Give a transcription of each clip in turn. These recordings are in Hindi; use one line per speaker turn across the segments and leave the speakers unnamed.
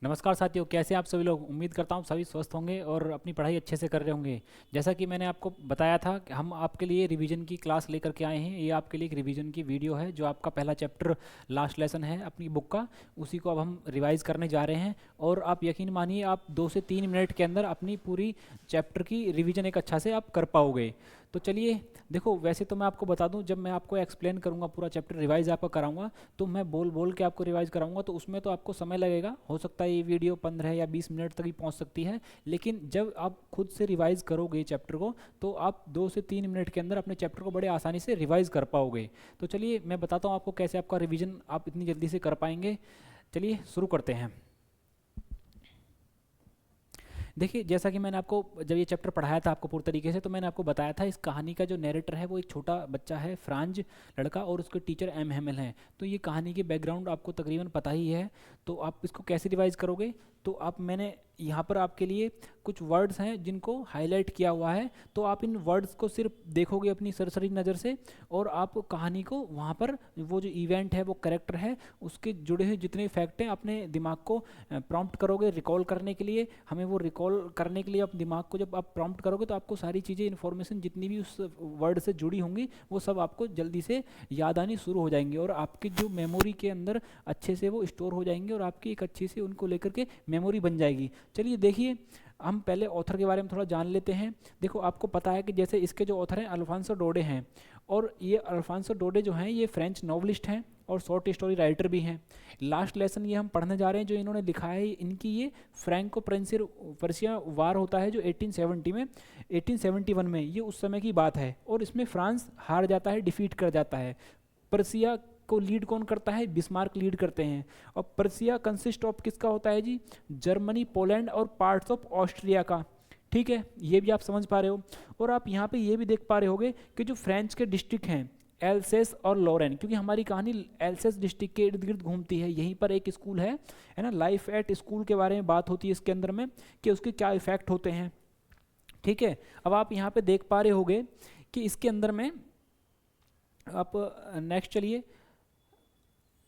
नमस्कार साथियों, कैसे आप सभी लोग। उम्मीद करता हूँ सभी स्वस्थ होंगे और अपनी पढ़ाई अच्छे से कर रहे होंगे। जैसा कि मैंने आपको बताया था कि हम आपके लिए रिवीजन की क्लास लेकर के आए हैं। ये आपके लिए एक रिवीजन की वीडियो है, जो आपका पहला चैप्टर लास्ट लेसन है अपनी बुक का, उसी को अब हम रिवाइज करने जा रहे हैं। और आप यकीन मानिए, आप 2 से 3 मिनट के अंदर अपनी पूरी चैप्टर की रिवीजन एक अच्छा से आप कर पाओगे। तो चलिए, देखो वैसे तो मैं आपको बता दूं, जब मैं आपको एक्सप्लेन करूंगा पूरा चैप्टर रिवाइज आपका कराऊंगा, तो मैं बोल बोल के आपको रिवाइज कराऊंगा, तो उसमें तो आपको समय लगेगा। हो सकता है ये वीडियो 15 या 20 मिनट तक ही पहुंच सकती है। लेकिन जब आप खुद से रिवाइज करोगे चैप्टर को, तो आप 2 से 3 मिनट के अंदर अपने चैप्टर को बड़े आसानी से रिवाइज कर पाओगे। तो चलिए मैं बताता हूँ आपको कैसे आपका रिविजन आप इतनी जल्दी से कर पाएंगे। चलिए शुरू करते हैं। देखिए, जैसा कि मैंने आपको जब ये चैप्टर पढ़ाया था आपको पूरी तरीके से, तो मैंने आपको बताया था इस कहानी का जो नैरेटर है वो एक छोटा बच्चा है, फ्रांज लड़का, और उसके टीचर एम हेमल हैं। तो ये कहानी के बैकग्राउंड आपको तकरीबन पता ही है। तो आप इसको कैसे रिवाइज करोगे, तो आप मैंने यहाँ पर आपके लिए कुछ वर्ड्स हैं जिनको हाईलाइट किया हुआ है। तो आप इन वर्ड्स को सिर्फ देखोगे अपनी सरसरी नज़र से, और आप कहानी को वहाँ पर वो जो इवेंट है, वो करेक्टर है, उसके जुड़े हुए जितने फैक्ट हैं अपने दिमाग को प्रॉम्प्ट करोगे रिकॉल करने के लिए। हमें वो रिकॉल करने के लिए आप दिमाग को जब आप प्रॉम्प्ट करोगे, तो आपको सारी चीज़ें इन्फॉर्मेशन जितनी भी उस वर्ड से जुड़ी होंगी, वो सब आपको जल्दी से याद आनी शुरू हो जाएंगी, और आपकी जो मेमोरी के अंदर अच्छे से वो स्टोर हो जाएंगे, और आपकी एक अच्छी से उनको लेकर के मेमोरी बन जाएगी। चलिए देखिए, हम पहले ऑथर के बारे में थोड़ा जान लेते हैं। देखो, आपको पता है कि जैसे इसके जो ऑथर हैं अल्फांसो डोडे हैं, और ये अल्फांसो डोडे जो हैं ये फ्रेंच नॉवलिस्ट हैं और शॉर्ट स्टोरी राइटर भी हैं। लास्ट लेसन ये हम पढ़ने जा रहे हैं जो इन्होंने लिखा है, इनकी ये फ्रैंको पर्शिया वार होता है जो 1870 में 1871 में, ये उस समय की बात है। और इसमें फ्रांस हार जाता है, डिफीट कर जाता है। पर्सिया को लीड कौन करता है? बिस्मार्क लीड करते हैं। और पर्सिया कंसिस्ट ऑफ किसका होता है जी? जर्मनी, पोलैंड और पार्ट्स ऑफ ऑस्ट्रिया का। ठीक है, ये भी आप समझ पा रहे हो। और आप यहाँ पे ये भी देख पा रहे होगे कि जो फ्रेंच के डिस्ट्रिक्ट हैं एल्सेस और लॉरेन, क्योंकि हमारी कहानी एल्सेस डिस्ट्रिक्ट के इर्द गिर्द घूमती है। यहीं पर एक स्कूल है ना, लाइफ एट स्कूल के बारे में बात होती है इसके अंदर में, कि उसके क्या इफेक्ट होते हैं। ठीक है, अब आप यहाँ पे देख पा रहे होगे कि इसके अंदर में आप नेक्स्ट चलिए।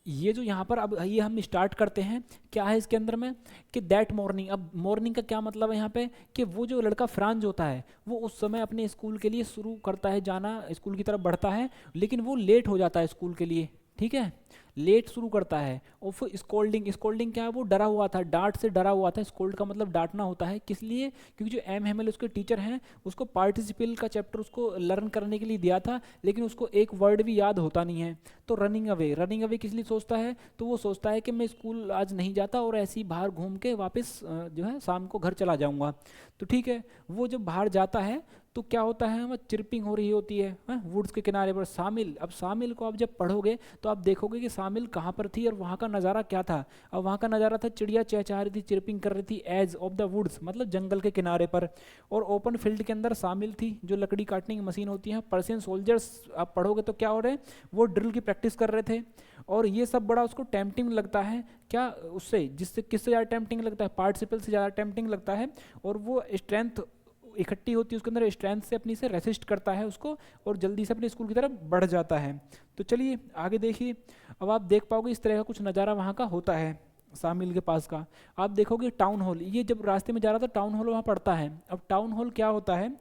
ये जो यहाँ पर अब ये हम स्टार्ट करते हैं, क्या है इसके अंदर में कि दैट मॉर्निंग। अब मॉर्निंग का क्या मतलब है यहाँ पे, कि वो जो लड़का फ्रांज होता है वो उस समय अपने स्कूल के लिए शुरू करता है जाना, स्कूल की तरफ बढ़ता है, लेकिन वो लेट हो जाता है स्कूल के लिए। ठीक है, लेट शुरू करता है। और फिर स्कोल्डिंग, स्कोल्डिंग क्या है, वो डरा हुआ था, डांट से डरा हुआ था। स्कोल्ड का मतलब डांटना होता है। किस लिए? क्योंकि जो एम हेमल उसके टीचर हैं, उसको पार्टिसिपल का चैप्टर उसको लर्न करने के लिए दिया था, लेकिन उसको एक वर्ड भी याद होता नहीं है। तो रनिंग अवे, रनिंग अवे किस लिए सोचता है? तो वो सोचता है कि मैं स्कूल आज नहीं जाता और ऐसे ही बाहर घूम के वापस जो है शाम को घर चला जाऊंगा। तो ठीक है, वो जब बाहर जाता है तो क्या होता है, वहाँ चिरपिंग हो रही होती है वुड्स के किनारे पर। शामिल, अब शामिल को आप जब पढ़ोगे तो आप देखोगे कि शामिल कहाँ पर थी और वहाँ का नज़ारा क्या था। अब वहाँ का नज़ारा था, चिड़िया चहचहा रही थी, चिरपिंग कर रही थी एज ऑफ द वुड्स, मतलब जंगल के किनारे पर। और ओपन फील्ड के अंदर शामिल थी, जो लकड़ी काटने की मशीन होती है। पर्शियन सोल्जर्स आप पढ़ोगे तो क्या हो रहे हैं, वो ड्रिल की प्रैक्टिस कर रहे थे। और ये सब बड़ा उसको टेम्पटिंग लगता है। क्या उससे, जिससे किससे ज़्यादा टेम्पटिंग लगता है? पार्टिसिपल से ज़्यादा टेम्पटिंग लगता है। और वो स्ट्रेंथ इकट्ठी होती है उसके अंदर, स्ट्रेंथ से अपनी से रेसिस्ट करता है उसको, और जल्दी से अपने स्कूल की तरफ बढ़ जाता है। तो चलिए आगे देखिए। अब आप देख पाओगे इस तरह का कुछ नज़ारा वहाँ का होता है शामिल के पास का। आप देखोगे टाउन हॉल, ये जब रास्ते में जा रहा था टाउन हॉल वहाँ पड़ता है। अब टाउन हॉल क्या होता है?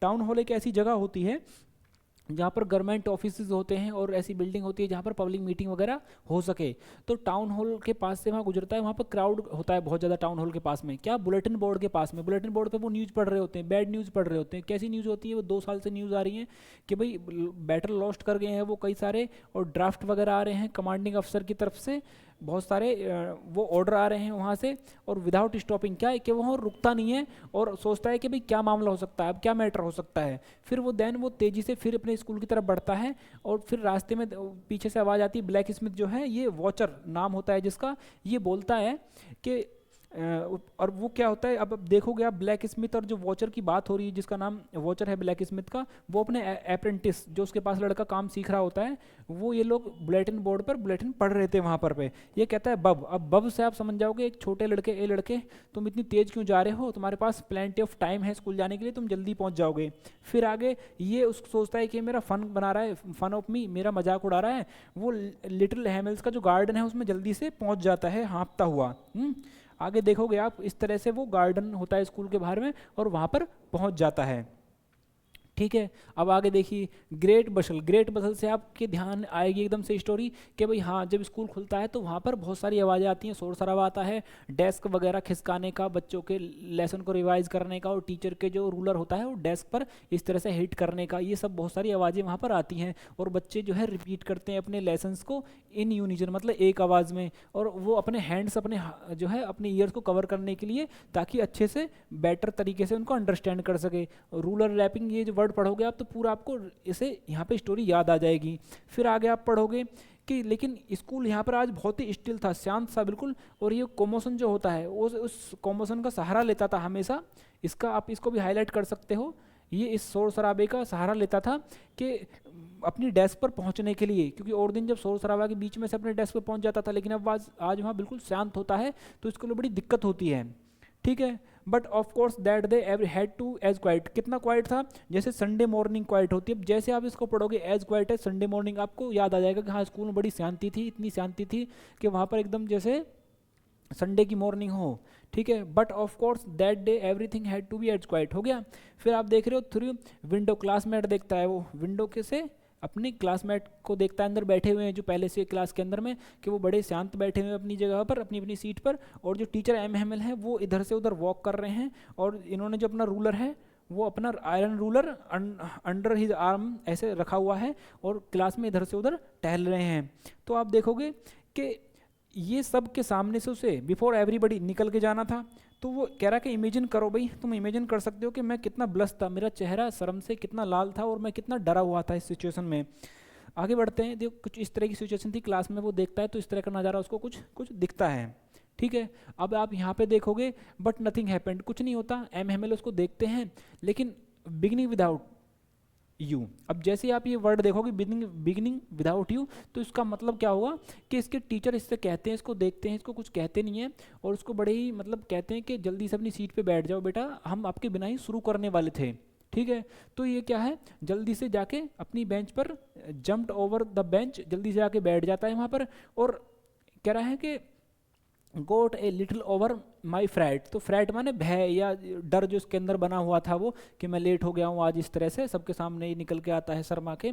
टाउन हॉल एक ऐसी जगह होती है जहाँ पर गवर्नमेंट ऑफिसेज होते हैं और ऐसी बिल्डिंग होती है जहाँ पर पब्लिक मीटिंग वगैरह हो सके। तो टाउन हॉल के पास से वहाँ गुजरता है, वहाँ पर क्राउड होता है बहुत ज़्यादा टाउन हॉल के पास में। क्या? बुलेटिन बोर्ड के पास में। बुलेटिन बोर्ड पे वो न्यूज़ पढ़ रहे होते हैं, बैड न्यूज़ पढ़ रहे होते हैं। कैसी न्यूज़ होती है? वो 2 साल से न्यूज़ आ रही है कि भाई बैटल लॉस्ट कर गए हैं वो कई सारे, और ड्राफ्ट वगैरह आ रहे हैं कमांडिंग अफसर की तरफ से, बहुत सारे वो ऑर्डर आ रहे हैं वहाँ से। और विदाउट स्टॉपिंग, क्या है कि वहाँ रुकता नहीं है और सोचता है कि भाई क्या मामला हो सकता है, अब क्या मैटर हो सकता है। फिर वो वो तेज़ी से फिर अपने स्कूल की तरफ बढ़ता है। और फिर रास्ते में पीछे से आवाज़ आती है। ब्लैक स्मिथ जो है, ये वॉचर नाम होता है जिसका, ये बोलता है कि और वो क्या होता है, अब देखोगे आप ब्लैक स्मिथ और जो वॉचर की बात हो रही है, जिसका नाम वॉचर है ब्लैक स्मिथ का, वो अपने अप्रेंटिस जो उसके पास लड़का काम सीख रहा होता है, वो ये लोग बुलेटिन बोर्ड पर बुलेटिन पढ़ रहे थे वहाँ पर पे। ये कहता है बब। अब बब से आप समझ जाओगे एक छोटे लड़के, ए लड़के तुम इतनी तेज़ क्यों जा रहे हो, तुम्हारे पास प्लेंटी ऑफ टाइम है स्कूल जाने के लिए, तुम जल्दी पहुँच जाओगे। फिर आगे ये उस सोचता है कि मेरा फन बना रहा है, फन ऑफ मी, मेरा मजाक उड़ा रहा है। वो लिटिल हेमल्स का जो गार्डन है उसमें जल्दी से पहुँच जाता है हाँफता हुआ। आगे देखोगे आप इस तरह से वो गार्डन होता है स्कूल के बाहर में और वहाँ पर पहुँच जाता है। ठीक है, अब आगे देखिए ग्रेट बशल। ग्रेट बशल से आपके ध्यान आएगी एकदम से स्टोरी कि भाई हाँ, जब स्कूल खुलता है तो वहाँ पर बहुत सारी आवाज़ें आती हैं, शोर शराबा आता है, डेस्क वगैरह खिसकाने का, बच्चों के लेसन को रिवाइज करने का, और टीचर के जो रूलर होता है वो डेस्क पर इस तरह से हिट करने का, ये सब बहुत सारी आवाज़ें वहाँ पर आती हैं। और बच्चे जो है रिपीट करते हैं अपने लेसन्स को इन यूनिजन, मतलब एक आवाज़ में, और वो अपने हैंड्स अपने जो है अपने ईयर्स को कवर करने के लिए, ताकि अच्छे से बेटर तरीके से उनको अंडरस्टैंड कर सके। रूलर रैपिंग, ये जो वर्ड पढ़ोगे आप तो पूरा आपको इसे यहाँ पे स्टोरी याद आ जाएगी। फिर आगे आप पढ़ोगे कि लेकिन स्कूल यहाँ पर आज बहुत ही स्टिल था, शांत सा बिल्कुल, और ये कोमोशन जो होता है उस कोमोशन का सहारा लेता था हमेशा। इसका आप इसको भी हाईलाइट कर सकते हो, ये इस शोर शराबे का सहारा लेता था कि अपनी डेस्क पर पहुंचने के लिए, क्योंकि और दिन जब शोर शराबा के बीच में से अपने डेस्क पर पहुंच जाता था, लेकिन अब आज वहाँ बिल्कुल शांत होता है, तो इसके लिए बड़ी दिक्कत होती है। ठीक है, but of course that day every had to as quiet. कितना क्वाइट था, जैसे संडे मॉर्निंग क्वाइट होती है। जैसे आप इसको पढ़ोगे एज क्वाइट है संडे मॉर्निंग, आपको याद आ जाएगा कि हाँ स्कूल में बड़ी शांति थी, इतनी शांति थी कि वहाँ पर एकदम जैसे संडे की मॉर्निंग हो। ठीक है, but of course that day everything had to be as quiet हो गया। फिर आप देख रहे हो थ्रू विंडो, क्लासमेट देखता है, वो विंडो के से अपने क्लासमेट को देखता है अंदर बैठे हुए हैं जो पहले से क्लास के अंदर में, कि वो बड़े शांत बैठे हुए हैं अपनी जगह पर, अपनी अपनी सीट पर, और जो टीचर एम है वो इधर से उधर वॉक कर रहे हैं, और इन्होंने जो अपना रूलर है वो अपना iron ruler under his arm ऐसे रखा हुआ है, और क्लास में इधर से उधर टहल रहे हैं। तो आप देखोगे कि ये सब के सामने से उसे बिफोर एवरीबडी निकल के जाना था। तो वो कह रहा है कि इमेजिन करो भाई, तुम इमेजिन कर सकते हो कि मैं कितना ब्लश था, मेरा चेहरा शर्म से कितना लाल था, और मैं कितना डरा हुआ था इस सिचुएशन में। आगे बढ़ते हैं, देखो कुछ इस तरह की सिचुएशन थी क्लास में, वो देखता है तो इस तरह का नज़ारा उसको कुछ कुछ दिखता है। ठीक है, अब आप यहाँ पे देखोगे बट नथिंग हैपेंड, कुछ नहीं होता। एम उसको देखते हैं, लेकिन बिगिनिंग विदाउट यू। अब जैसे आप ये वर्ड देखोगे बिगिनिंग विदाउट यू, तो इसका मतलब क्या होगा कि इसके टीचर इससे कहते हैं, इसको देखते हैं, इसको कुछ कहते नहीं है, और उसको बड़े ही मतलब कहते हैं कि जल्दी से अपनी सीट पे बैठ जाओ बेटा, हम आपके बिना ही शुरू करने वाले थे। ठीक है, तो ये क्या है, जल्दी से जाके अपनी बेंच पर जंप्ड ओवर द बेंच, जल्दी से जाके बैठ जाता है वहाँ पर, और कह रहा है कि got a little over my fright. तो फ्रैट माने भय या डर जो इसके अंदर बना हुआ था, वो कि मैं लेट हो गया हूँ आज, इस तरह से सबके सामने ही निकल के आता है शर्मा के।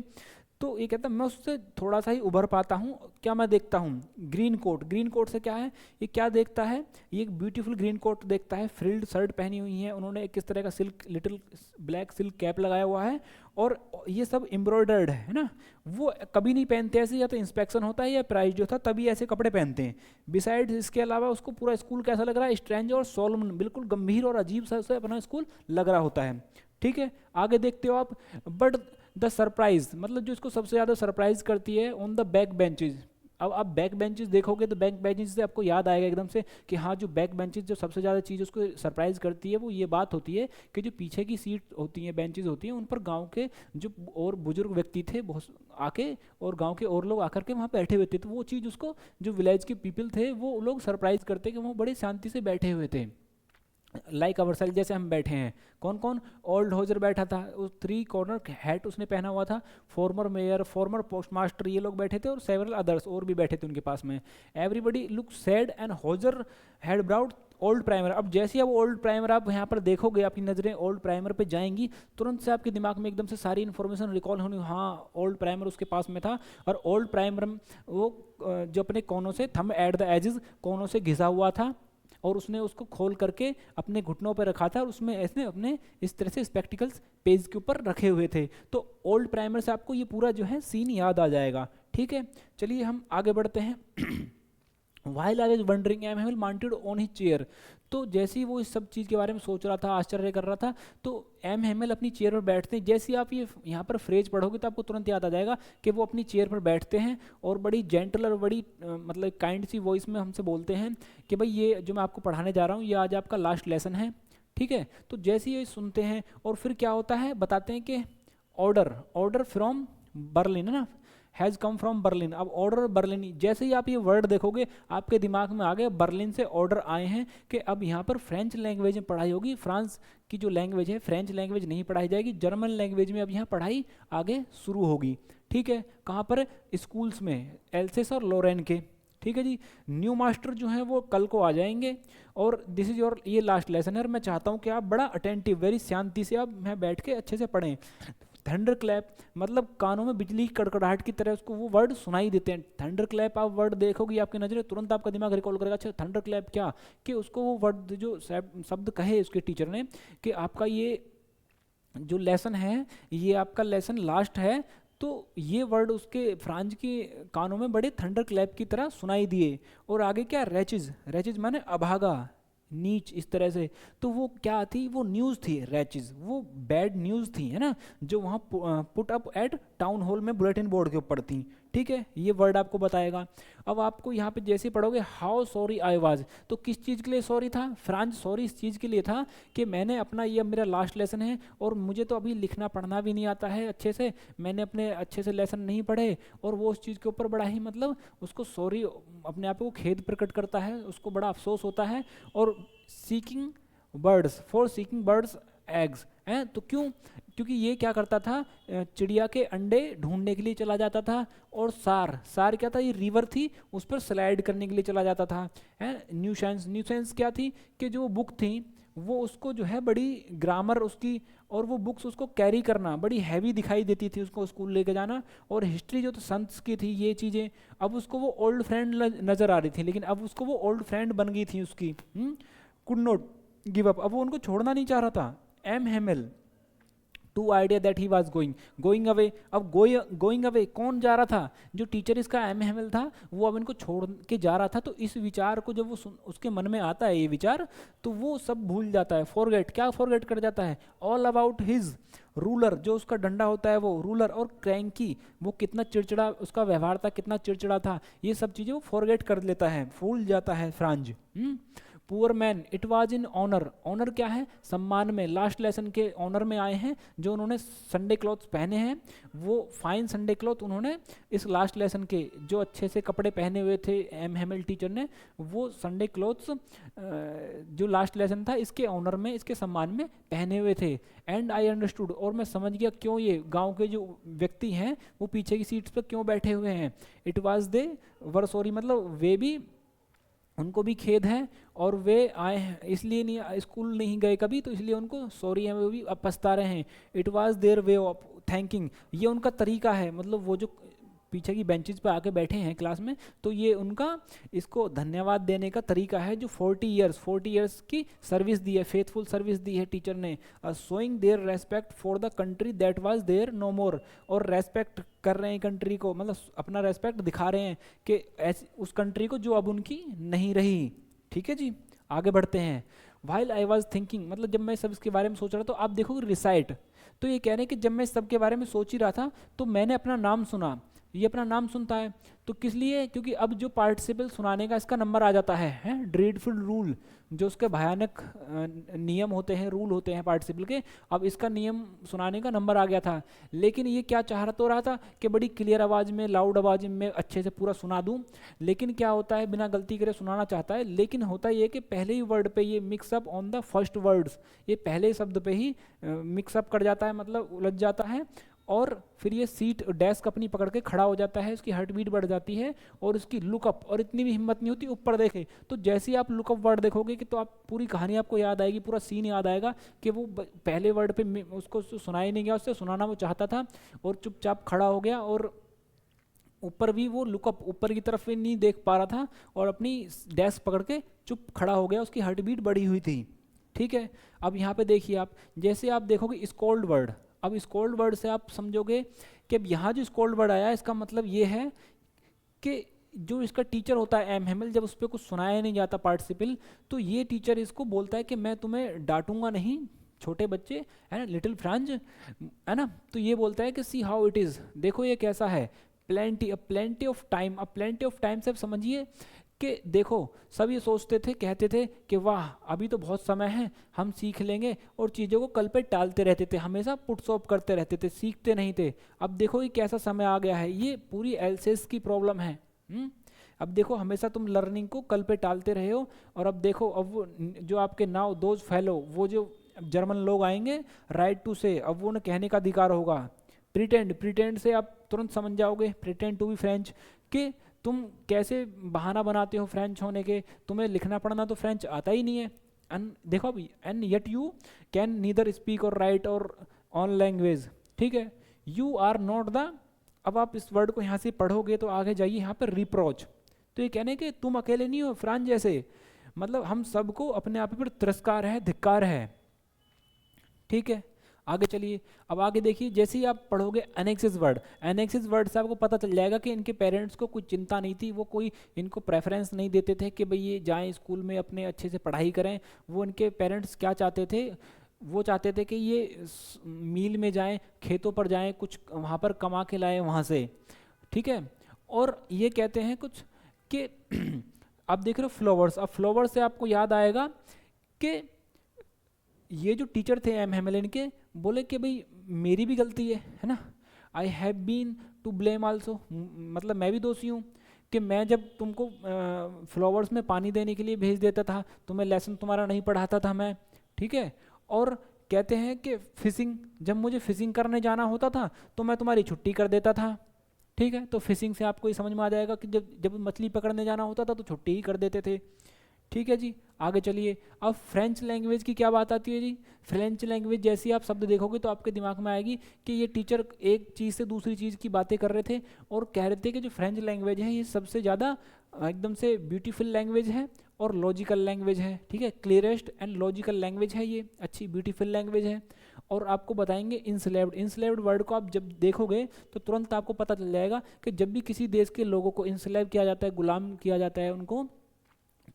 तो ये कहता है मैं उससे थोड़ा सा ही उभर पाता हूँ। क्या मैं देखता हूँ, ग्रीन कोट। ग्रीन कोट से क्या है, ये क्या देखता है, ये एक ब्यूटीफुल ग्रीन कोट देखता है, फ्रिल्ड शर्ट पहनी हुई है उन्होंने, एक किस तरह का silk little black silk cap लगाया हुआ है, और ये सब एम्ब्रॉयडर्ड है ना। वो कभी नहीं पहनते ऐसे, या तो इंस्पेक्शन होता है या प्राइज जो था तभी ऐसे कपड़े पहनते हैं। बिसाइड इसके अलावा उसको पूरा स्कूल कैसा लग रहा है, स्ट्रेंज और सोलमन, बिल्कुल गंभीर और अजीब सा से अपना स्कूल लग रहा होता है। ठीक है, आगे देखते हो आप, बट द सरप्राइज, मतलब जो इसको सबसे ज़्यादा सरप्राइज करती है, ऑन द बैक बेंचेज। अब आप बैक बेंचेस देखोगे तो बैक बेंचेस से आपको याद आएगा एकदम से कि हाँ, जो बैक बेंचेस जो सबसे ज़्यादा चीज़ उसको सरप्राइज करती है वो ये बात होती है कि जो पीछे की सीट होती हैं, बेंचेस होती हैं, उन पर गांव के जो और बुजुर्ग व्यक्ति थे बहुत आके, और गांव के और लोग आकर के वहाँ बैठे हुए थे। तो वो चीज़ उसको, जो विलेज के पीपल थे वो लोग सरप्राइज करते कि वो बड़े शांति से बैठे हुए थे, लाइक अवर सेल्फ, जैसे हम बैठे हैं। कौन कौन, ओल्ड होजर बैठा था, उस 3 कॉर्नर हैट उसने पहना हुआ था, farmer mayor, farmer post master, ये लोग बैठे थे, और सेवरल अदर्स और भी बैठे थे उनके पास में। Everybody look sad and Hauser had brought old primer. अब जैसे आप ओल्ड प्राइमर आप यहाँ पर देखोगे, आपकी नज़रें ओल्ड प्राइमर पे जाएंगी, तुरंत से आपके दिमाग में एकदम से सारी इन्फॉर्मेशन रिकॉल होनी, हाँ ओल्ड प्राइमर उसके पास में था, और ओल्ड प्राइमर वो जो अपने कोनों से, थंब एट द एजेस, कोनों से घिसा हुआ था, और उसने उसको खोल करके अपने घुटनों पर रखा था, और उसमें ऐसे अपने इस तरह से स्पेक्टिकल्स पेज के ऊपर रखे हुए थे। तो ओल्ड प्राइमर से आपको ये पूरा जो है सीन याद आ जाएगा। ठीक है, चलिए हम आगे बढ़ते हैं। While I was wondering, M. Hamill mounted on his chair. तो जैसे ही वो इस सब चीज़ के बारे में सोच रहा था, आश्चर्य कर रहा था, तो एम हेमल अपनी चेयर पर बैठते हैं। जैसे ही आप ये यहाँ पर फ्रेज पढ़ोगे तो आपको तुरंत याद आ जाएगा कि वो अपनी चेयर पर बैठते हैं, और बड़ी जेंटल और बड़ी मतलब काइंड सी वॉइस में हमसे बोलते हैं कि भाई ये जो मैं आपको पढ़ाने जा रहा हूँ ये आज आपका लास्ट लेसन है। ठीक है, तो जैसे ही ये सुनते हैं, और फिर क्या होता है बताते हैं कि ऑर्डर फ्रॉम बर्लिन, है ना, हैज़ कम फ्रॉम बर्लिन। अब ऑर्डर बर्लिन, जैसे ही आप ये वर्ड देखोगे आपके दिमाग में आ गया बर्लिन से ऑर्डर आए हैं, कि अब यहाँ पर फ्रेंच लैंग्वेज में पढ़ाई होगी। फ्रांस की जो लैंग्वेज है, फ्रेंच लैंग्वेज नहीं पढ़ाई जाएगी, जर्मन लैंग्वेज में अब यहाँ पढ़ाई आगे शुरू होगी। ठीक है, कहाँ पर, स्कूल्स में, एल्सेस और लोरेन के। ठीक है जी। न्यू मास्टर जो है वो कल को आ जाएंगे, और दिस इज योर, ये लास्ट लेसन है, और मैं चाहता हूँ कि आप बड़ा अटेंटिव, वेरी शांति से आप मैं बैठ के अच्छे से पढ़ें। थंडर क्लैप मतलब कानों में बिजली की कड़कड़ाहट की तरह उसको वो वर्ड सुनाई देते हैं। थंडर क्लैप आप वर्ड देखोगे आपकी नजरें तुरंत आपका दिमाग रिकॉल करेगा, अच्छा थंडर क्लैप क्या, कि उसको वो वर्ड जो शब्द कहे उसके टीचर ने कि आपका ये जो लेसन है ये आपका लेसन लास्ट है, तो ये वर्ड उसके फ्रांज के कानों में बड़े थंडर क्लैप की तरह सुनाई दिए। और आगे क्या, रैचेज, रैचेज माने अभागा, नीच, इस तरह से। तो वो क्या थी, वो न्यूज़ थी, रैचेज वो बैड न्यूज़ थी, है ना, जो वहाँ put up at town hall में बुलेटिन बोर्ड के ऊपर थी। ठीक है, ये वर्ड आपको बताएगा। अब आपको यहाँ पे जैसे पढ़ोगे हाउ सॉरी आई वाज, तो किस चीज़ के लिए सॉरी था फ्रांज, सॉरी इस चीज़ के लिए था कि मैंने अपना, ये मेरा लास्ट लेसन है और मुझे तो अभी लिखना पढ़ना भी नहीं आता है अच्छे से, मैंने अपने अच्छे से लेसन नहीं पढ़े, और वो उस चीज़ के ऊपर बड़ा ही मतलब उसको सॉरी, अपने आप को खेद प्रकट करता है, उसको बड़ा अफसोस होता है। और seeking birds, for seeking birds eggs हैं, तो क्यों, क्योंकि ये क्या करता था, चिड़िया के अंडे ढूंढने के लिए चला जाता था। और सार, सार क्या था, ये रिवर थी, उस पर स्लाइड करने के लिए चला जाता था। है न्यूसेंस, न्यूसेंस क्या थी कि जो बुक थी वो उसको जो है बड़ी ग्रामर उसकी, और वो बुक्स उसको कैरी करना बड़ी हैवी दिखाई देती थी, उसको स्कूल लेके जाना। और हिस्ट्री जो तो संत की थी ये चीज़ें, अब उसको वो ओल्ड फ्रेंड नज़र आ रही थी, लेकिन अब उसको वो ओल्ड फ्रेंड बन गई थी उसकी। कुड नॉट गिव अप, अब वो उनको छोड़ना नहीं चाह रहा था। एम हेमल to idea that he was going away, अब गोइंग अवे कौन जा रहा था, जो टीचर इसका एम हेमल था वो अब इनको छोड़ के जा रहा था। तो इस विचार को जब वो उसके मन में आता है ये विचार, तो वो सब भूल जाता है, फॉरगेट, क्या फॉरगेट कर जाता है, ऑल अबाउट हिज रूलर, जो उसका डंडा होता है वो रूलर, और क्रैंकी, वो कितना चिड़चिड़ा उसका व्यवहार था, कितना चिड़चिड़ा था, ये सब चीज़ें वो फॉरगेट कर लेता है, भूल जाता है Franz. Poor man, it was in honour, honour क्या है, सम्मान में, लास्ट लेसन के ऑनर में आए हैं, जो उन्होंने संडे क्लॉथ्स पहने हैं, वो फाइन संडे क्लॉथ उन्होंने इस लास्ट लेसन के, जो अच्छे से कपड़े पहने हुए थे एम हेमल टीचर ने, वो संडे क्लॉथ्स जो लास्ट लेसन था इसके ऑनर में, इसके सम्मान में पहने हुए थे। एंड आई अंडरस्टूड, और मैं समझ गया क्यों ये गांव के जो व्यक्ति हैं वो पीछे की सीट्स पर क्यों बैठे हुए हैं। It was they were sorry, मतलब वे भी, उनको भी खेद है, और वे आए हैं इसलिए नहीं, स्कूल नहीं गए कभी, तो इसलिए उनको सॉरी है, वो भी अब पछता रहे हैं। It was their way of thanking, ये उनका तरीका है, मतलब वो जो पीछे की बेंचेस पे आके बैठे हैं क्लास में, तो ये उनका इसको धन्यवाद देने का तरीका है, जो 40 ईयर्स की सर्विस दी है, फेथफुल सर्विस दी है टीचर ने। Showing their respect for the country that was there no more, और रेस्पेक्ट कर रहे हैं कंट्री को, मतलब अपना रेस्पेक्ट दिखा रहे हैं कि उस कंट्री को जो अब उनकी नहीं रही। ठीक है जी, आगे बढ़ते हैं। वाइल आई वॉज थिंकिंग, मतलब जब मैं सब इसके बारे में सोच रहा था, तो आप देखोगे रिसाइट, तो ये कह रहे हैं कि जब मैं सब के बारे में सोच ही रहा था तो मैंने अपना नाम सुना, ये अपना नाम सुनता है तो किस लिए, क्योंकि अब जो पार्टिसिपल सुनाने का इसका नंबर आ जाता है ड्रेडफुल रूल, जो उसके भयानक नियम होते हैं, रूल होते हैं पार्टिसिपल के, अब इसका नियम सुनाने का नंबर आ गया था। लेकिन ये क्या चाह रहा था कि बड़ी क्लियर आवाज़ में, लाउड आवाज़ में अच्छे से पूरा सुना दूं, लेकिन क्या होता है बिना गलती करे सुनाना चाहता है, लेकिन होता ये कि पहले ही वर्ड पे ये mix up on the first words, ये पहले शब्द पे ही मिक्सअप कर जाता है, मतलब उलझ जाता है, और फिर ये सीट डेस्क अपनी पकड़ के खड़ा हो जाता है, उसकी हार्ट बीट बढ़ जाती है, और उसकी लुकअप, और इतनी भी हिम्मत नहीं होती ऊपर देखे, तो जैसे ही आप लुकअप वर्ड देखोगे कि तो आप पूरी कहानी आपको याद आएगी, पूरा सीन याद आएगा कि वो पहले वर्ड पे उसको सुनाई नहीं गया, उससे सुनाना वो चाहता था और चुपचाप खड़ा हो गया, और ऊपर भी वो लुकअप ऊपर की तरफ नहीं देख पा रहा था, और अपनी डेस्क पकड़ के चुप खड़ा हो गया, उसकी हार्ट बीट बढ़ी हुई थी। ठीक है, अब यहाँ पे देखिए आप, जैसे आप देखोगे स्कोल्ड वर्ड, अब स्कोल्ड वर्ड से आप समझोगे कि अब यहाँ जो स्कोल्ड वर्ड आया इसका मतलब ये है कि जो इसका टीचर होता है एम हेमल, जब उस पर कुछ सुनाया नहीं जाता पार्टिसिपल, तो ये टीचर इसको बोलता है कि मैं तुम्हें डांटूंगा नहीं, छोटे बच्चे है ना, लिटिल फ्रांज, है ना, तो ये बोलता है कि सी हाउ इट इज़, देखो ये कैसा है, प्लेंटी ऑफ टाइम। अब प्लेंटी ऑफ टाइम से आप समझिए कि देखो सब ये सोचते थे, कहते थे कि वाह अभी तो बहुत समय है, हम सीख लेंगे, और चीज़ों को कल पे टालते रहते थे, हमेशा पुट्स ऑफ करते रहते थे, सीखते नहीं थे। अब देखो ये कैसा समय आ गया है, ये पूरी एल्सेस की प्रॉब्लम है। अब देखो हमेशा तुम लर्निंग को कल पे टालते रहे हो, और अब देखो अब वो जो आपके नाउ दोज फेलो, वो जो जर्मन लोग आएंगे, राइट टू से, अब वो उन्हें कहने का अधिकार होगा। प्रिटेंड, प्रिटेंड से आप तुरंत समझ जाओगे, प्रिटेंड टू बी फ्रेंच के, तुम कैसे बहाना बनाते हो फ्रेंच होने के, तुम्हें लिखना पढ़ना तो फ्रेंच आता ही नहीं है। देखो अभी, and yet you can neither speak और राइट और ऑन लैंग्वेज, ठीक है, यू आर नॉट द, अब आप इस वर्ड को यहाँ से पढ़ोगे तो आगे जाइए यहाँ पर रिप्रोच, तो ये कहने कि तुम अकेले नहीं हो फ्रांस जैसे, मतलब हम सबको अपने आप पर तिरस्कार है, धिक्कार है, ठीक है। आगे चलिए, अब आगे देखिए, जैसे ही आप पढ़ोगे एनेक्सिस वर्ड, एनेक्सिस वर्ड से आपको पता चल जाएगा कि इनके पेरेंट्स को कुछ चिंता नहीं थी, वो कोई इनको प्रेफरेंस नहीं देते थे कि भाई ये जाएं स्कूल में अपने अच्छे से पढ़ाई करें। वो इनके पेरेंट्स क्या चाहते थे, वो चाहते थे कि ये मील में जाएं, खेतों पर जाएं, कुछ वहाँ पर कमा के लाएं वहाँ से, ठीक है। और ये कहते हैं कुछ कि आप देख रहे हो फ्लावर्स, अब फ्लावर्स से आपको याद आएगा कि ये जो टीचर थे एम हेमलिन के, बोले कि भाई मेरी भी गलती है ना, I have been to blame also, मतलब मैं भी दोषी हूँ कि मैं जब तुमको फ्लावर्स में पानी देने के लिए भेज देता था, तुम्हें लेसन तुम्हारा नहीं पढ़ाता था मैं, ठीक है। और कहते हैं कि फिशिंग, जब मुझे फिशिंग करने जाना होता था तो मैं तुम्हारी छुट्टी कर देता था, ठीक है। तो फिशिंग से आपको ये समझ में आ जाएगा कि जब जब मछली पकड़ने जाना होता था तो छुट्टी ही कर देते थे, ठीक है जी। आगे चलिए, अब फ्रेंच लैंग्वेज की क्या बात आती है जी। फ्रेंच लैंग्वेज जैसे आप शब्द देखोगे तो आपके दिमाग में आएगी कि ये टीचर एक चीज़ से दूसरी चीज़ की बातें कर रहे थे और कह रहे थे कि जो फ्रेंच लैंग्वेज है ये सबसे ज़्यादा एकदम से ब्यूटीफुल लैंग्वेज है और लॉजिकल लैंग्वेज है, ठीक है, क्लियरेस्ट एंड लॉजिकल लैंग्वेज है, ये अच्छी ब्यूटीफुल लैंग्वेज है। और आपको बताएंगे इंसलेव्ड, इंसलेव्ड वर्ड को आप जब देखोगे तो तुरंत आपको पता चल जाएगा कि जब भी किसी देश के लोगों को इंसलेव किया जाता है, गुलाम किया जाता है उनको,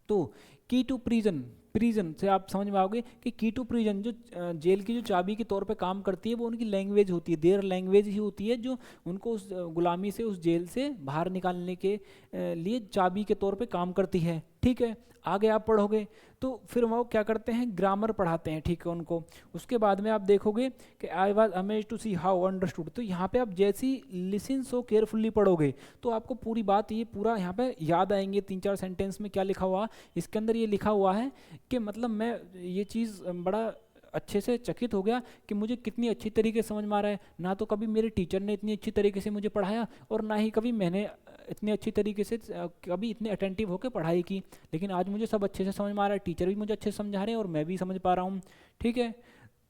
तो की टू प्रिजन, प्रिजन से आप समझ में आओगे कि की टू प्रिजन जो जेल की जो चाबी के तौर पे काम करती है वो उनकी लैंग्वेज होती है, देयर लैंग्वेज ही होती है जो उनको उस गुलामी से, उस जेल से बाहर निकालने के लिए चाबी के तौर पे काम करती है, ठीक है। आगे आप पढ़ोगे तो फिर वो क्या करते हैं, ग्रामर पढ़ाते हैं, ठीक है उनको। उसके बाद में आप देखोगे कि I was amazed to see how understood, तो यहाँ पे आप जैसी लिसन सो केयरफुली पढ़ोगे तो आपको पूरी बात ये पूरा यहाँ पे याद आएंगे। 3-4 सेंटेंस में क्या लिखा हुआ, इसके अंदर ये लिखा हुआ है कि मतलब मैं ये चीज़ बड़ा अच्छे से चकित हो गया कि मुझे कितनी अच्छी तरीके से समझ में आ रहा है, ना तो कभी मेरे टीचर ने इतनी अच्छी तरीके से मुझे पढ़ाया और ना ही कभी मैंने इतनी अच्छी तरीके से कभी इतने अटेंटिव होकर पढ़ाई की, लेकिन आज मुझे सब अच्छे से समझ में आ रहा है, टीचर भी मुझे अच्छे से समझा रहे हैं और मैं भी समझ पा रहा हूँ, ठीक है।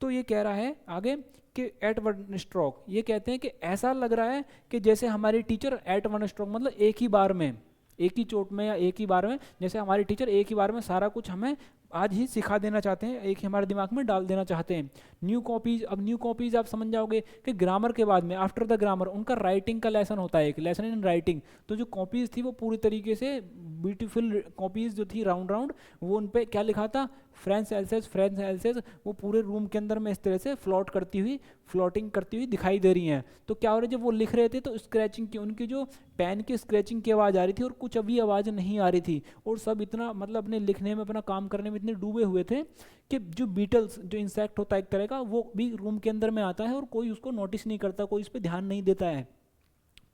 तो ये कह रहा है आगे कि एट वन स्ट्रोक, ये कहते हैं कि ऐसा लग रहा है कि जैसे हमारे टीचर एट वन स्ट्रोक मतलब एक ही बार में, एक ही चोट में या एक ही बार में, जैसे हमारे टीचर एक ही बार में सारा कुछ हमें आज ही सिखा देना चाहते हैं, एक ही हमारे दिमाग में डाल देना चाहते हैं। न्यू कॉपीज, अब न्यू कॉपीज आप समझ जाओगे कि ग्रामर के बाद में आफ्टर द ग्रामर उनका राइटिंग का लेसन होता है, एक लेसन इन राइटिंग। तो जो कॉपीज थी वो पूरी तरीके से ब्यूटीफुल कॉपीज जो थी राउंड राउंड, वो उन पर क्या लिखा था, फ्रेंच एल्सेस, फ्रेंच एल्सेस, वो पूरे रूम के अंदर में इस तरह से फ्लोट करती हुई, फ्लोटिंग करती हुई दिखाई दे रही हैं। तो क्या हो रहा है, जब वो लिख रहे थे तो स्क्रैचिंग की, उनकी जो पेन की स्क्रैचिंग की आवाज़ आ रही थी और कुछ अभी आवाज़ नहीं आ रही थी, और सब इतना मतलब अपने लिखने में, अपना काम करने में इतने डूबे हुए थे कि जो बीटल्स, जो इंसेक्ट होता है एक तरह का, वो भी रूम के अंदर में आता है और कोई उसको नोटिस नहीं करता, कोई उस पर ध्यान नहीं देता है।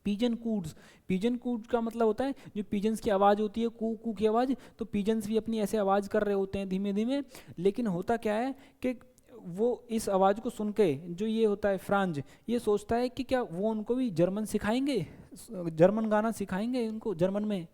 पिजन कूड्स, पिजन कूड्स का मतलब होता है जो पिजन्स की आवाज़ होती है, कू कू की आवाज़, तो पिजन्स भी अपनी ऐसे आवाज़ कर रहे होते हैं धीमे धीमे, लेकिन होता क्या है कि वो इस आवाज़ को सुन के, जो ये होता है फ्रांज, ये सोचता है कि क्या वो उनको भी जर्मन सिखाएंगे, जर्मन गाना सिखाएंगे उनको, जर्मन में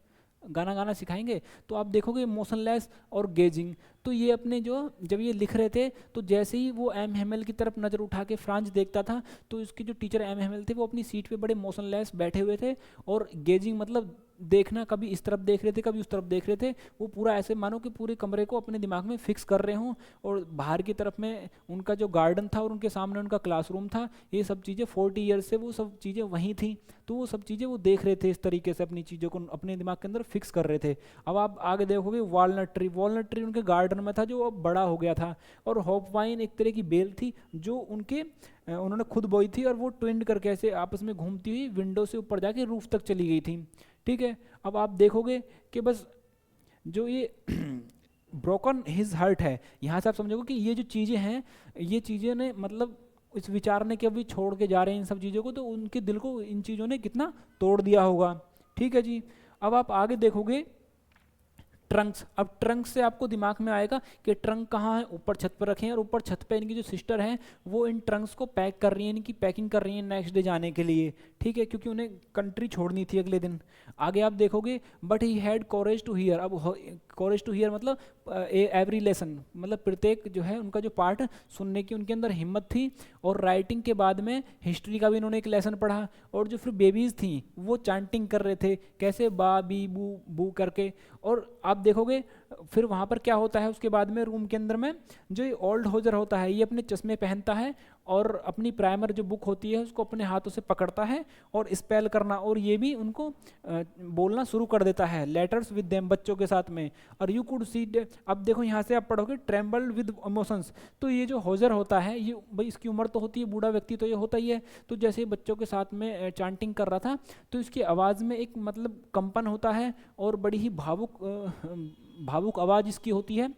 गाना गाना सिखाएंगे। तो आप देखोगे मोशनलेस और गेजिंग, तो ये अपने जो जब ये लिख रहे थे तो जैसे ही वो एम हेमल की तरफ नज़र उठा के फ्रांज देखता था तो इसके जो टीचर एम हेमल थे वो अपनी सीट पे बड़े मोशनलेस बैठे हुए थे, और गेजिंग मतलब देखना, कभी इस तरफ देख रहे थे कभी उस तरफ देख रहे थे, वो पूरा ऐसे मानो कि पूरे कमरे को अपने दिमाग में फिक्स कर रहे हों। और बाहर की तरफ में उनका जो गार्डन था और उनके सामने उनका क्लासरूम था, ये सब चीज़ें 40 ईयर्स से वो सब चीज़ें वहीं थी, तो वो सब चीज़ें वो देख रहे थे, इस तरीके से अपनी चीज़ों को अपने दिमाग के अंदर फिक्स कर रहे थे। अब आप आगे देखोगे वॉलनट ट्री, वॉलनट ट्री उनके गार्डन में था जो अब बड़ा हो गया था, और हॉप वाइन एक तरह की बेल थी जो उनके उन्होंने खुद बोई थी, और वो ट्विंड करके ऐसे आपस में घूमती हुई विंडो से ऊपर जाके रूफ तक चली गई थी, ठीक है। अब आप देखोगे कि बस जो ये ब्रोकन हिज हर्ट है, यहाँ से आप समझोगे कि ये जो चीज़ें हैं, ये चीज़ें ने मतलब इस विचार ने कि अभी छोड़ के जा रहे हैं इन सब चीज़ों को, तो उनके दिल को इन चीज़ों ने कितना तोड़ दिया होगा, ठीक है जी। अब आप आगे देखोगे ट्रंक्स। अब ट्रंक से आपको दिमाग में आएगा कि ट्रंक कहाँ है, ऊपर छत पर रखे हैं, और ऊपर छत पे इनकी जो सिस्टर हैं वो इन ट्रंक्स को पैक कर रही हैं, इनकी पैकिंग कर रही हैं नेक्स्ट डे जाने के लिए, ठीक है, क्योंकि उन्हें कंट्री छोड़नी थी अगले दिन। आगे आप देखोगे, but he had courage to hear. अब कोरेज टू हियर मतलब एवरी लेसन, मतलब प्रत्येक जो है उनका जो पार्ट सुनने की उनके अंदर हिम्मत थी। और राइटिंग के बाद में हिस्ट्री का भी इन्होंने एक लेसन पढ़ा। और जो फिर बेबीज़ थी वो चांटिंग कर रहे थे, कैसे बा बी बू बू करके। और आप देखोगे फिर वहाँ पर क्या होता है उसके बाद में, रूम के अंदर में जो ये ओल्ड होजर होता है ये अपने चश्मे पहनता है और अपनी प्राइमर जो बुक होती है उसको अपने हाथों से पकड़ता है और स्पेल करना, और ये भी उनको बोलना शुरू कर देता है, लेटर्स विद देम, बच्चों के साथ में। और यू कुड सी, अब देखो यहाँ से आप पढ़ोगे ट्रेम्बल विद इमोशंस। तो ये जो होजर होता है ये भाई इसकी उम्र तो होती है, बूढ़ा व्यक्ति तो ये होता ही है। तो जैसे बच्चों के साथ में चांटिंग कर रहा था तो इसकी आवाज़ में एक मतलब कंपन होता है और बड़ी ही भावुक आवाज़ इसकी होती है।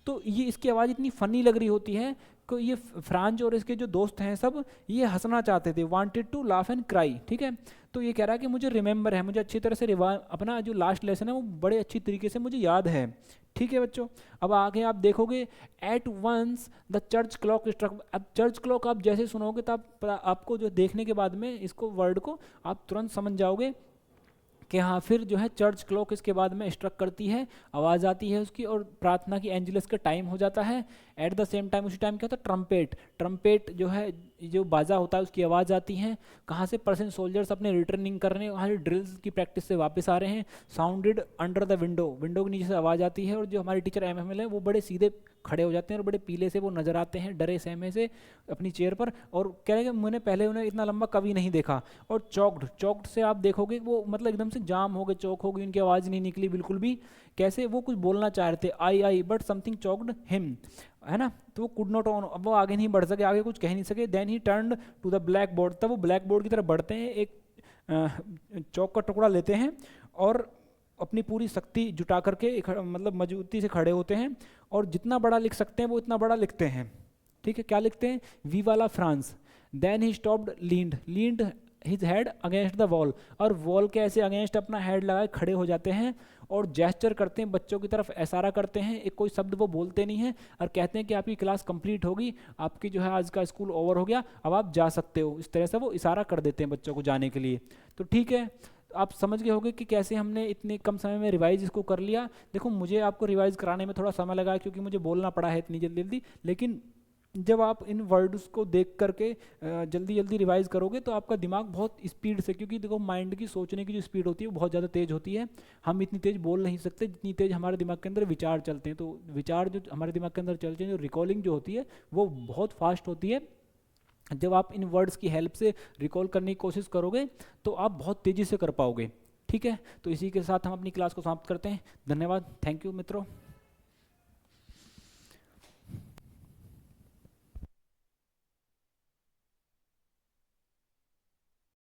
तो ये इसकी आवाज़ इतनी फ़नी लग रही होती है कि ये फ्रांज और इसके जो दोस्त हैं सब ये हंसना चाहते थे, wanted to laugh and cry, ठीक है। तो ये कह रहा है कि मुझे रिमेंबर है, मुझे अच्छी तरह से अपना जो लास्ट लेसन है वो बड़े अच्छी तरीके से मुझे याद है, ठीक है बच्चों। अब आगे आप देखोगे, at once the church clock struck. अब चर्च क्लॉक आप जैसे सुनोगे तो आपको जो देखने के बाद में इसको वर्ड को आप तुरंत समझ जाओगे कि हाँ फिर जो है चर्च क्लॉक इसके बाद में स्ट्रक करती है, आवाज़ आती है उसकी और प्रार्थना की एंजलस का टाइम हो जाता है। एट द सेम टाइम उसी टाइम क्या होता है, ट्रम्पेट, ट्रम्पेट जो है जो बाजा होता है उसकी आवाज़ आती है। कहाँ से, परसेंट सोल्जर्स अपने रिटर्निंग कर रहे हैं, वहाँ से ड्रिल्स की प्रैक्टिस से वापस आ रहे हैं। Sounded under the window, window के नीचे से आवाज़ आती है और जो हमारे टीचर एमएमएल है वो बड़े सीधे खड़े हो जाते हैं और बड़े पीले से वो नजर आते हैं, डरे सहमे से अपनी चेयर पर, और कह रहे हैं कि मैंने पहले उन्हें इतना लंबा कभी नहीं देखा। और चौक्ड, चौक्ड से आप देखोगे वो मतलब एकदम से जाम हो गए, चौक हो गई, उनकी आवाज़ नहीं निकली बिल्कुल भी। कैसे, वो कुछ बोलना चाह रहे थे, आई बट समथिंग चौक्ड हिम, है ना। तो वो कुड नॉट ऑन, अब वो आगे नहीं बढ़ सके, आगे कुछ कह नहीं सके। Then he turned to the blackboard, तब वो ब्लैक बोर्ड की तरफ बढ़ते हैं, एक चौक का टुकड़ा लेते हैं और अपनी पूरी शक्ति जुटा करके मतलब मजबूती से खड़े होते हैं और जितना बड़ा लिख सकते हैं वो इतना बड़ा लिखते हैं, ठीक है। क्या लिखते हैं, वी वाला France. Then he stopped, leaned his head against the wall, और वॉल के ऐसे अगेंस्ट अपना हेड लगाए खड़े हो जाते हैं और जेस्चर करते हैं, बच्चों की तरफ इशारा करते हैं। एक कोई शब्द वो बोलते नहीं हैं और कहते हैं कि आपकी क्लास कंप्लीट होगी, आपकी जो है आज का स्कूल ओवर हो गया, अब आप जा सकते हो। इस तरह से वो इशारा कर देते हैं बच्चों को जाने के लिए। तो ठीक है, आप समझ गए होंगे कि कैसे हमने इतने कम समय में रिवाइज इसको कर लिया। देखो मुझे आपको रिवाइज कराने में थोड़ा समय लगा क्योंकि मुझे बोलना पड़ा है इतनी जल्दी जल्दी, लेकिन जब आप इन वर्ड्स को देख करके जल्दी जल्दी रिवाइज करोगे तो आपका दिमाग बहुत स्पीड से, क्योंकि देखो माइंड की सोचने की जो स्पीड होती है वो बहुत ज़्यादा तेज़ होती है। हम इतनी तेज़ बोल नहीं सकते जितनी तेज़ हमारे दिमाग के अंदर विचार चलते हैं। तो विचार जो हमारे दिमाग के अंदर चलते हैं, जो रिकॉलिंग जो होती है वो बहुत फास्ट होती है। जब आप इन वर्ड्स की हेल्प से रिकॉल करने की कोशिश करोगे तो आप बहुत तेज़ी से कर पाओगे, ठीक है। तो इसी के साथ हम अपनी क्लास को समाप्त करते हैं। धन्यवाद, थैंक यू मित्रों।